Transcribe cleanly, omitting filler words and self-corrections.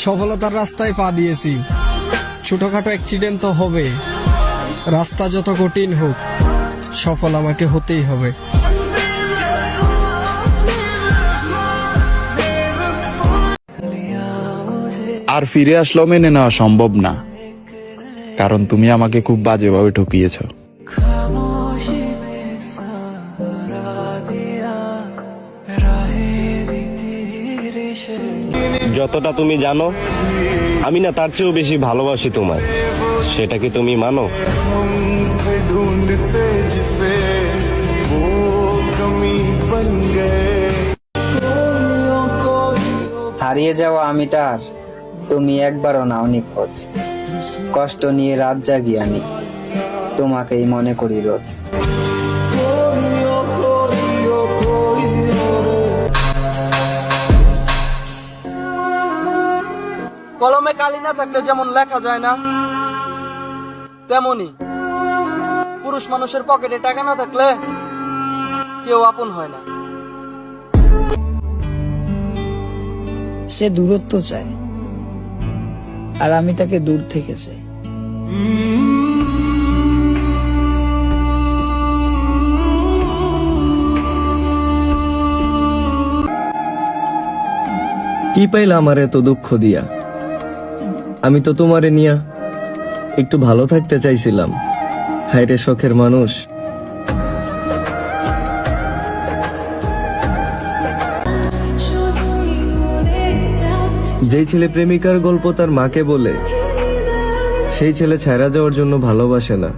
সফলতার রাস্তায় পা দিয়েছি। ছোটখাটো অ্যাক্সিডেন্ট তো হবে, রাস্তা যত কঠিন হোক সফল আমাকে হতেই হবে। আর ফিরে আসলেও মেনে নেওয়া সম্ভব না, কারণ তুমি আমাকে খুব বাজেভাবে ঠকিয়েছ। যতটা তুমি জানো আমি না তার চেয়েও বেশি ভালোবাসি তোমায়, সেটা কি তুমি মানো? হারিয়ে যাওয়া আমিটার তুমি একবারও নাওনি খোঁজ। কষ্ট নিয়ে রাত জাগি আমি, তোমাকেই মনে করি রোজ। কলমে কালি না থাকলে যেমন লেখা যায় না, তেমনি পুরুষ মানুষের পকেটে টাকা না থাকলে কেউ আপন হয় না। সে দূরত্ব চায় আর আমি তাকে দূর থেকে চাই। কি পাইলা আমার এত দুঃখ দিয়া? আমি তো তোমারে নিয়া একটু ভালো থাকতে চাইছিলাম। হায়রে শখের মানুষ। যেই ছেলে প্রেমিকার গল্প তার মাকে বলে, সেই ছেলে ছায়রা যাওয়ার জন্য ভালোবাসে না।